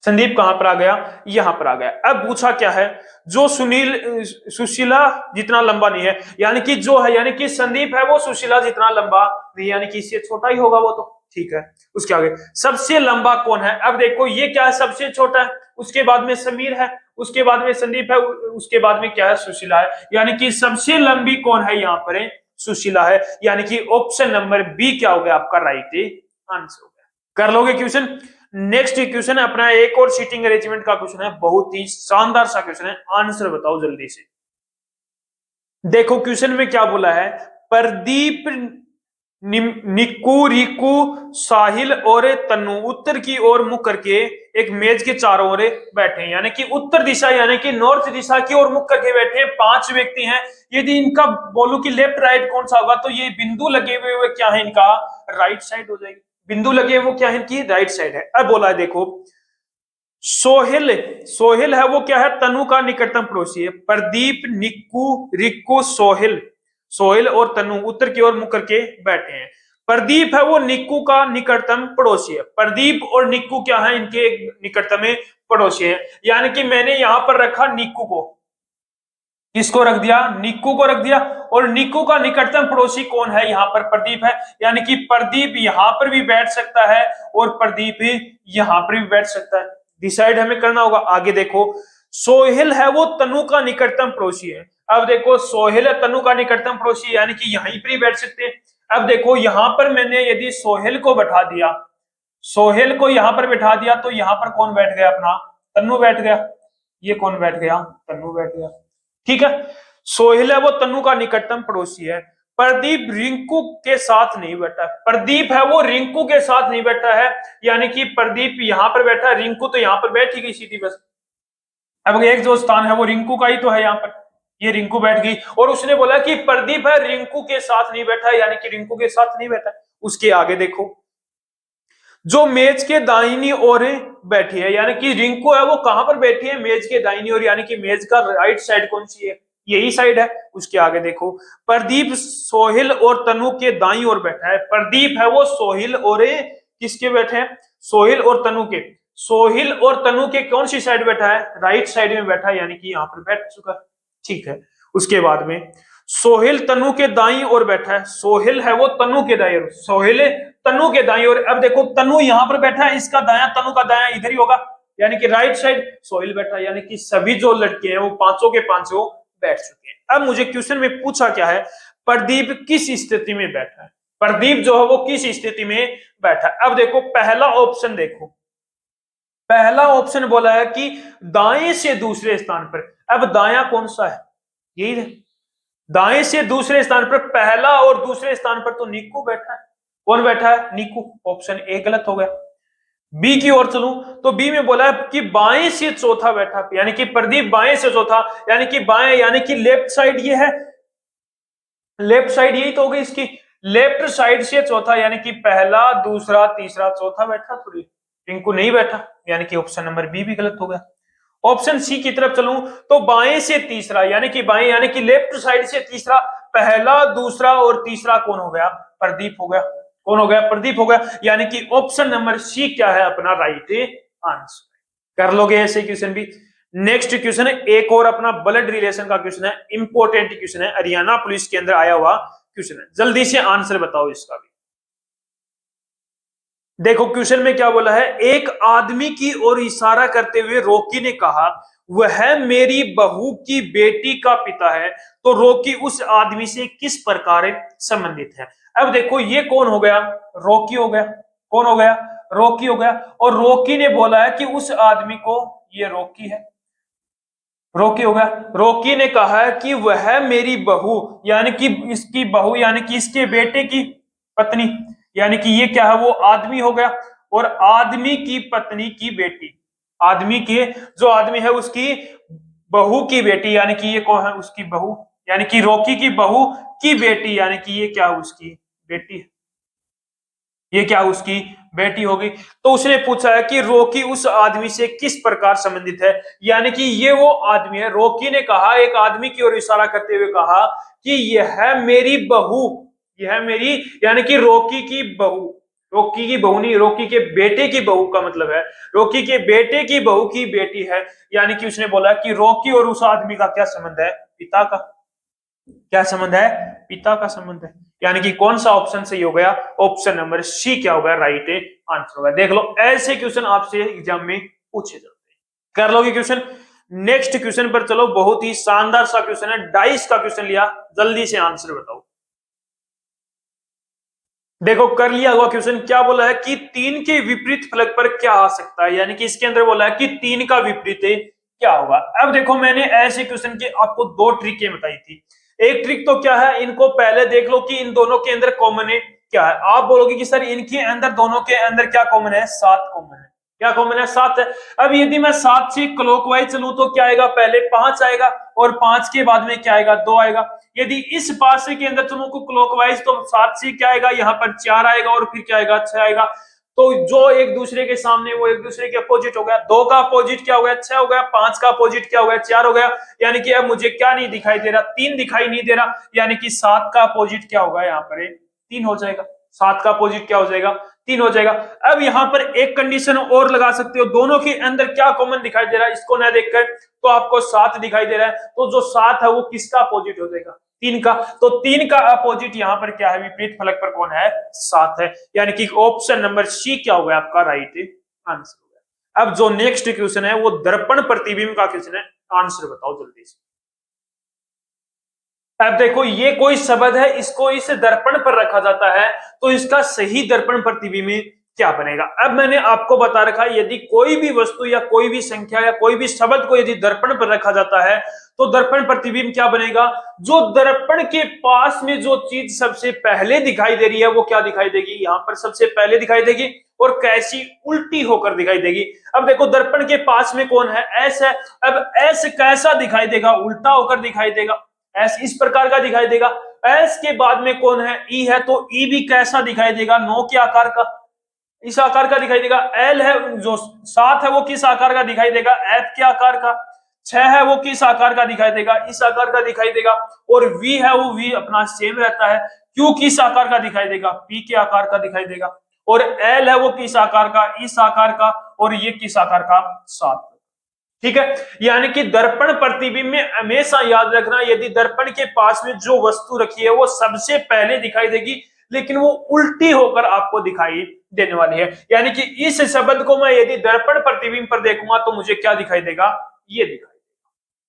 संदीप कहां पर आ गया, यहां पर आ गया। अब पूछा क्या है, जो सुनील सुशीला जितना लंबा नहीं है, यानी कि जो है, यानी कि संदीप है वो सुशीला जितना लंबा नहीं, यानी कि इससे छोटा ही होगा वो तो। ठीक है, उसके आगे सबसे लंबा कौन है। अब देखो ये क्या है, सबसे छोटा है, उसके बाद में समीर है, उसके बाद में संदीप है, उसके बाद में क्या है, सुशीला है, यानी कि सबसे लंबी कौन है, यहाँ पर सुशीला है, यानी कि ऑप्शन नंबर बी क्या हो गया आपका राइट आंसर हो गया। कर लोगे क्वेश्चन। नेक्स्ट क्वेश्चन है अपना एक और सीटिंग अरेंजमेंट का क्वेश्चन है, बहुत ही शानदार सा क्वेश्चन है, आंसर बताओ जल्दी से। देखो क्वेश्चन में क्या बोला है, प्रदीप, निक्कू, रिकू, साहिल और तन्नू उत्तर की ओर मुख करके एक मेज के चारों ओर बैठे हैं, यानी कि उत्तर दिशा यानी कि नॉर्थ दिशा की ओर मुख करके बैठे हैं, 5 व्यक्ति हैं। यदि इनका बोलूं कि लेफ्ट राइट कौन सा होगा, तो ये बिंदु लगे हुए क्या है, इनका राइट साइड हो जाएगी, बिंदु लगे वो क्या है, इनकी राइट साइड है। अब बोला है देखो सोहेल, सोहेल है वो क्या है, तनु का निकटतम पड़ोसी है। प्रदीप, निक्कू, रिक्कू, सोहेल, सोहेल और तनु उत्तर की ओर मुख करके बैठे हैं। प्रदीप है वो निक्कू का निकटतम पड़ोसी है, प्रदीप और निक्कू क्या है, इनके निकटतम पड़ोसी है, यानी कि मैंने यहां पर रखा निक्कू को, किसको रख दिया, निक्कू को रख दिया, और निक्कू का निकटतम पड़ोसी कौन है, यहाँ पर प्रदीप है, यानी कि प्रदीप यहां पर भी बैठ सकता है और प्रदीप यहां पर भी बैठ सकता है। डिसाइड हमें करना होगा। आगे देखो सोहेल है वो तनु का निकटतम पड़ोसी है। अब देखो सोहेल है तनु का निकटतम पड़ोसी, यानी कि यहीं पर ही बैठ सकते हैं। अब देखो यहां पर मैंने यदि सोहेल को बैठा दिया, सोहेल को यहां पर बैठा दिया, तो यहां पर कौन बैठ गया, अपना तन्नू बैठ गया, ये कौन बैठ गया, तन्नू बैठ गया। ठीक है, सोहेल है वो तन्नू का निकटतम पड़ोसी है। प्रदीप रिंकू के साथ नहीं बैठा, प्रदीप है वो रिंकू के साथ नहीं बैठा है, यानी कि प्रदीप यहां पर बैठा है, रिंकू तो यहां पर बैठी गई सीधी बस। अब एक जो स्थान है वो रिंकू का ही तो है, यहाँ पर ये रिंकू बैठ गई, और उसने बोला कि प्रदीप है रिंकू के साथ नहीं बैठा है, यानी कि रिंकू के साथ नहीं बैठा। उसके आगे देखो जो मेज के दाहिनी ओर बैठी है, यानी कि रिंकू है वो कहां पर बैठी है, मेज के दाहिनी ओर, यानी कि मेज का राइट साइड कौन सी है, यही साइड है। उसके आगे देखो प्रदीप सोहिल और तनु के दाईं ओर बैठा है, प्रदीप है वो सोहिल और किसके बैठे हैं, सोहिल और तनु के, सोहिल और तनु के कौन सी साइड बैठा है, राइट साइड में बैठा है, यानी कि यहाँ पर बैठ चुका है। ठीक है, उसके बाद में सोहेल तनु के दाईं ओर बैठा है, सोहेल है वो तनु के दाईं ओर, सोहेल तनु के दाईं ओर। अब देखो तनु यहां पर बैठा है, इसका दाया तनु का दाया इधर ही होगा, यानी कि राइट साइड सोहेल बैठा है, यानी कि सभी जो लड़के हैं वो पांचों के पांचों बैठ चुके हैं। अब मुझे क्वेश्चन में पूछा क्या है, प्रदीप किस स्थिति में बैठा है, प्रदीप जो है वो किस स्थिति में बैठा है। अब देखो पहला ऑप्शन देखो, पहला ऑप्शन बोला है कि दाएं से दूसरे स्थान पर। अब दाया कौन सा है, यही है, दाएं से दूसरे स्थान पर, पहला और दूसरे स्थान पर तो निक्कू बैठा है, कौन बैठा है, निक्कू, ऑप्शन ए गलत हो गया। बी की ओर चलूं तो बी में बोला है कि बाएं से चौथा बैठा, यानी कि प्रदीप बाएं से चौथा, यानी कि बाएं यानी कि लेफ्ट साइड ये है, लेफ्ट साइड यही तो होगी इसकी, लेफ्ट साइड से चौथा, यानी कि पहला दूसरा तीसरा चौथा बैठा, थोड़ी रिंकू नहीं बैठा, यानी कि ऑप्शन नंबर बी भी गलत हो गया। ऑप्शन सी की तरफ चलूं तो बाएं से तीसरा, यानी कि बाएं यानी कि लेफ्ट साइड से तीसरा, पहला, दूसरा और तीसरा कौन हो गया? प्रदीप हो गया। कौन हो गया? प्रदीप हो गया। यानी कि ऑप्शन नंबर सी क्या है अपना राइट आंसर। कर लोगे ऐसे क्वेश्चन भी। नेक्स्ट क्वेश्चन है एक और अपना ब्लड रिलेशन का क्वेश्चन है, इंपॉर्टेंट क्वेश्चन है, हरियाणा पुलिस के अंदर आया हुआ क्वेश्चन है। जल्दी से आंसर बताओ इसका भी। देखो क्वेश्चन में क्या बोला है, एक आदमी की ओर इशारा करते हुए रॉकी ने कहा वह मेरी बहू की बेटी का पिता है। तो रॉकी उस आदमी से किस प्रकार संबंधित है? अब देखो ये कौन हो गया? रॉकी हो गया। कौन हो गया? रॉकी हो गया। और रॉकी ने बोला है कि उस आदमी को, ये रॉकी है, रॉकी हो गया। रॉकी ने कहा है कि वह मेरी बहू, यानी कि इसकी बहू, यानी कि इसके बेटे की पत्नी, यानी कि ये क्या है? वो आदमी हो गया। और आदमी की पत्नी की बेटी, आदमी के जो आदमी है उसकी बहू की बेटी, यानी कि ये कौन है? उसकी बहू, यानी कि रॉकी की बहू की बेटी, यानी कि ये क्या? उसकी बेटी है। ये क्या? उसकी बेटी होगी। तो उसने पूछा है कि रॉकी उस आदमी से किस प्रकार संबंधित है, यानी कि ये वो आदमी है। रॉकी ने कहा, एक आदमी की ओर इशारा करते हुए कहा कि यह मेरी बहू, यह मेरी, यानी कि रॉकी की बहू, रॉकी की बहू नहीं, रॉकी के बेटे की बहू का मतलब है, रॉकी के बेटे की बहू की बेटी है। यानी कि उसने बोला कि रॉकी और उस आदमी का क्या संबंध है? पिता का। क्या संबंध है? पिता का संबंध है। यानी कि कौन सा ऑप्शन सही हो गया? ऑप्शन नंबर सी क्या हो गया? राइट आंसर होगा। देख लो ऐसे क्वेश्चन आपसे एग्जाम में पूछे जाते हैं। कर लोगे क्वेश्चन। नेक्स्ट क्वेश्चन पर चलो, बहुत ही शानदार सा क्वेश्चन है, डाइस का क्वेश्चन लिया, जल्दी से आंसर बताओ। देखो कर लिया हुआ क्वेश्चन। क्या बोला है कि 3 के विपरीत फलक पर क्या आ सकता है, यानी कि इसके अंदर बोला है कि 3 का विपरीत क्या होगा। अब देखो मैंने ऐसे क्वेश्चन के आपको 2 ट्रिकें बताई थी। एक ट्रिक तो क्या है, इनको पहले देख लो कि इन दोनों के अंदर कॉमन है क्या है। आप बोलोगे कि सर इनके अंदर, दोनों के अंदर क्या कॉमन है? 7 कॉमन है। क्या कॉमन है? 7 है। अब यदि मैं 7 से क्लॉकवाइज चलूं तो क्या आएगा? पहले 5 आएगा और 5 के बाद में क्या आएगा? 2 आएगा। यदि इस पासे के अंदर चलूं को क्लॉकवाइज तो 7 से क्या आएगा? यहाँ पर 4 आएगा और फिर क्या आएगा? 6 आएगा। तो जो एक दूसरे के सामने, वो एक दूसरे के अपोजिट हो गया। 2 का अपोजिट क्या हो गया? 6 हो गया। 5 का अपोजिट क्या हो गया? 4 हो गया। यानी कि अब मुझे क्या नहीं दिखाई दे रहा? 3 दिखाई नहीं दे रहा। यानी कि 7 का अपोजिट क्या होगा? यहाँ पर 3 हो जाएगा। 7 का अपोजिट क्या हो जाएगा? 3 हो जाएगा। अब यहाँ पर एक कंडीशन और लगा सकते हो, दोनों के अंदर क्या कॉमन दिखाई दे रहा है, इसको ना देखकर तो आपको 7 दिखाई दे रहा है, तो जो 7 है वो किसका अपोजिट हो जाएगा? 3 का। तो 3 का अपोजिट यहाँ पर क्या है? विपरीत फलक पर कौन है? 7 है। यानी कि ऑप्शन नंबर सी क्या हो गया आपका? राइट आंसर हो गया। अब जो नेक्स्ट क्वेश्चन है वो दर्पण प्रतिबिंब का क्वेश्चन है, आंसर बताओ जल्दी से। अब देखो ये कोई शब्द है, इसको इस दर्पण पर रखा जाता है, तो इसका सही दर्पण प्रतिबिंब क्या बनेगा? अब मैंने आपको बता रखा है, यदि कोई भी वस्तु या कोई भी संख्या या कोई भी शब्द को यदि दर्पण पर रखा जाता है तो दर्पण प्रतिबिंब क्या बनेगा? जो दर्पण के पास में जो चीज सबसे पहले दिखाई दे रही है वो क्या दिखाई देगी? यहाँ पर सबसे पहले दिखाई देगी। और कैसी? उल्टी होकर दिखाई देगी। अब देखो दर्पण के पास में कौन है? एस है। अब एस कैसा दिखाई देगा? उल्टा होकर दिखाई देगा। एस इस प्रकार का दिखाई देगा। एस के बाद में कौन है? ई है, तो ई भी कैसा दिखाई देगा? 9 के आकार का, इस आकार का दिखाई देगा। एल है, जो 7 है वो किस आकार का दिखाई देगा? एफ के आकार का। 6 है वो किस आकार का दिखाई देगा? इस आकार का दिखाई देगा। और वी है वो वी अपना सेम रहता है। क्यू किस आकार का दिखाई देगा? पी के आकार का दिखाई देगा। और एल है वो किस आकार का? इस आकार का। और ये किस आकार का? 7। ठीक है। यानी कि दर्पण प्रतिबिंब में हमेशा याद रखना, यदि दर्पण के पास में जो वस्तु रखी है वो सबसे पहले दिखाई देगी, लेकिन वो उल्टी होकर आपको दिखाई देने वाली है। यानी कि इस शब्द को मैं यदि दर्पण प्रतिबिंब पर देखूंगा तो मुझे क्या दिखाई देगा? ये दिखाई देगा।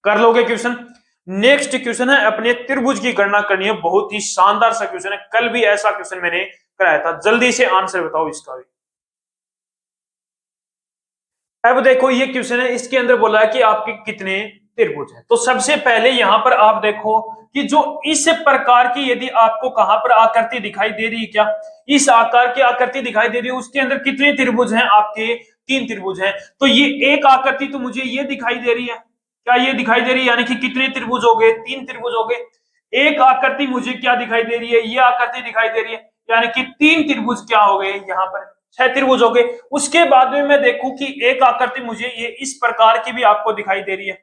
कर लोगे क्वेश्चन। नेक्स्ट क्वेश्चन है, अपने त्रिभुज की गणना करनी है। बहुत ही शानदार सा क्वेश्चन है, कल भी ऐसा क्वेश्चन मैंने कराया था। जल्दी से आंसर बताओ इसका भी। अब देखो ये क्वेश्चन है, इसके अंदर बोला है कि आपके कितने त्रिभुज हैं। तो सबसे पहले यहां पर आप देखो कि जो इस प्रकार की यदि आपको कहां पर आकृति दिखाई दे रही है, क्या इस आकार की आकृति दिखाई दे रही है, उसके अंदर कितने त्रिभुज हैं? आपके 3 त्रिभुज हैं। तो ये एक आकृति तो मुझे ये दिखाई दे रही है, क्या ये दिखाई दे रही है? यानी कि कितने त्रिभुज हो गए? 3 त्रिभुज हो गए। एक आकृति मुझे क्या दिखाई दे रही है? ये आकृति दिखाई दे रही है। यानी कि 3 त्रिभुज क्या हो गए? यहाँ पर 6 त्रिभुज हो गए। उसके बाद में मैं देखूं कि एक आकृति मुझे ये इस प्रकार की भी आपको दिखाई दे रही है,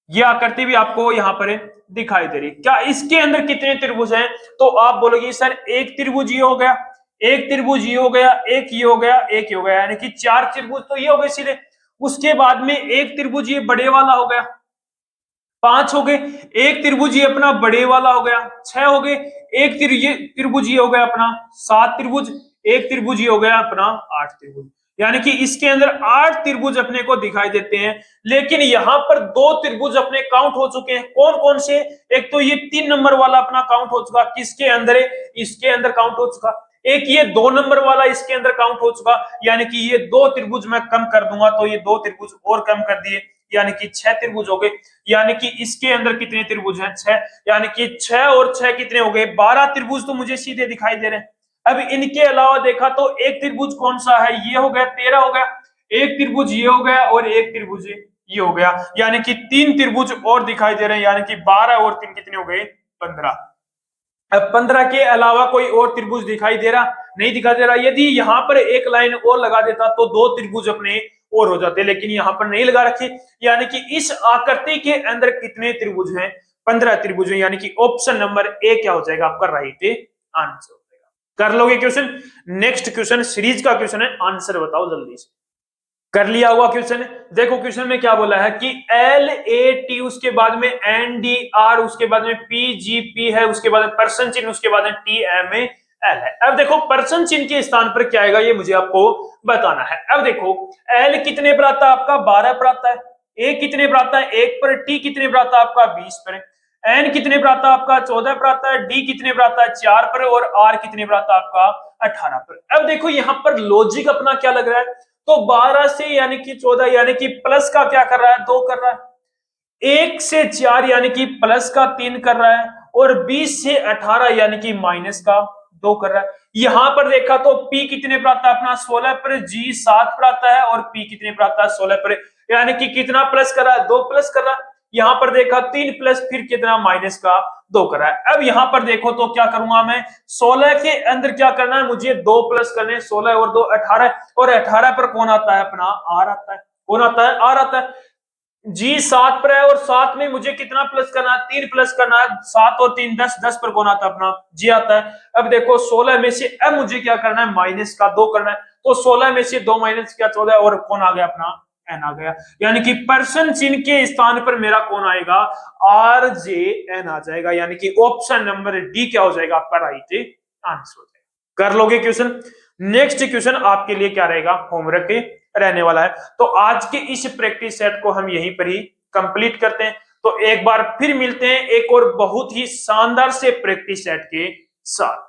ये आकृति भी आपको यहाँ पर दिखाई दे रही। क्या इसके अंदर कितने त्रिभुज हैं? तो आप बोलोगे सर एक त्रिभुज ये हो गया, एक त्रिभुज ये हो गया, एक ये हो गया, एक ये हो गया, यानी कि 4 त्रिभुज तो ये हो गए सीधे। उसके बाद में एक त्रिभुज ये बड़े वाला हो गया, 5 हो गए। एक त्रिभुज ये अपना बड़े वाला हो गया, 6 हो गए। एक त्रिभुज ये हो गया अपना 7 त्रिभुज। एक त्रिभुज ये हो गया अपना 8 त्रिभुज। यानी कि इसके अंदर 8 त्रिभुज अपने को दिखाई देते हैं। लेकिन यहाँ पर 2 त्रिभुज अपने काउंट हो चुके हैं। कौन कौन से? एक तो ये 3 नंबर वाला अपना काउंट हो चुका, किसके अंदर है? इसके अंदर काउंट हो चुका। एक ये 2 नंबर वाला इसके अंदर काउंट हो चुका, यानी कि ये 2 त्रिभुज मैं कम कर दूंगा तो ये 2 त्रिभुज और कम कर दिए, यानी कि 6 त्रिभुज हो गए। यानी कि इसके अंदर कितने त्रिभुज हैं? 6। यानी कि 6 और 6 कितने हो गए? 12 त्रिभुज तो मुझे सीधे दिखाई दे रहे हैं। अब इनके अलावा देखा तो एक त्रिभुज कौन सा है? ये हो गया, 13 हो गया। एक त्रिभुज ये हो गया और एक त्रिभुज ये हो गया, यानी कि 3 त्रिभुज और दिखाई दे रहे हैं, यानी कि 12 और 3 कितने हो गए? 15। अब 15 के अलावा कोई और त्रिभुज दिखाई दे रहा? नहीं दिखाई दे रहा। यदि यहाँ पर एक लाइन और लगा देता तो 2 त्रिभुज अपने और हो जाते, लेकिन यहाँ पर नहीं लगा रखे। यानी कि इस आकृति के अंदर कितने त्रिभुज हैं? 15 त्रिभुज हैं, यानी कि ऑप्शन नंबर ए क्या हो जाएगा आपका? राइट आंसर हो जाएगा। कर लोगे क्वेश्चन? नेक्स्ट क्वेश्चन सीरीज का क्वेश्चन है, आंसर बताओ जल्दी से। कर लिया हुआ क्वेश्चन। देखो क्वेश्चन में क्या बोला है कि LAT, उसके बाद में NDR, उसके बाद में PGP है, उसके बाद में पर्सन चिन्ह, उसके बाद में TMAL है। अब देखो पर्सन चिन्ह के स्थान पर क्या आएगा ये मुझे आपको बताना है। अब देखो L कितने पर आता है आपका? 12 पर आता है। A कितने पर आता है? 1 पर। T कितने पर आता है आपका? 20 पर। N कितने पर आता है आपका? 14 पर आता है। D कितने पर आता है? 4 पर। और R कितने पर आता है आपका? 18 पर। अब देखो यहाँ पर लॉजिक अपना क्या लग रहा है? तो 12 से यानी कि 14, यानी कि प्लस का क्या कर रहा है? 2 कर रहा है। 1 से 4 यानी कि प्लस का 3 कर रहा है। और 20 से 18 यानी कि माइनस का 2 कर रहा है। यहां पर देखा तो P कितने पर आता है अपना? 16 पर। G 7 पर आता है और P कितने पर आता है? 16 पर। यानी कि कितना प्लस कर रहा है? 2 प्लस कर रहा है। यहां पर देखा 3 प्लस, फिर कितना? माइनस का 2 कर रहा है। अब यहां पर देखो तो क्या करूंगा मैं? 16 के अंदर क्या करना है मुझे? 2 प्लस करने। 16 और 2 18, और 18 पर कौन आता है अपना? R आता है। कौन आता है? R आता है। G 7 पर है और 7 में मुझे कितना प्लस करना है? 3 प्लस करना है। 7 और 3 10, 10 पर कौन आता है अपना? G आता है। अब देखो 16 में से अब मुझे क्या करना है? माइनस का 2 करना है। तो 16 में से 2 माइनस क्या? 14, और कौन आ गया अपना? N आ गया। यानी कि पर्सन चिन्ह के स्थान पर मेरा कौन आएगा? RJN आ जाएगा। यानी कि ऑप्शन नंबर डी क्या हो जाएगा आपका? राइट आंसर हो जाएगा। कर लोगे क्वेश्चन? नेक्स्ट क्वेश्चन आपके लिए क्या रहेगा? होमवर्क रहने वाला है। तो आज के इस प्रैक्टिस सेट को हम यहीं पर ही कंप्लीट करते हैं। तो एक बार फिर मिलते हैं एक और बहुत ही शानदार से प्रैक्टिस सेट के साथ।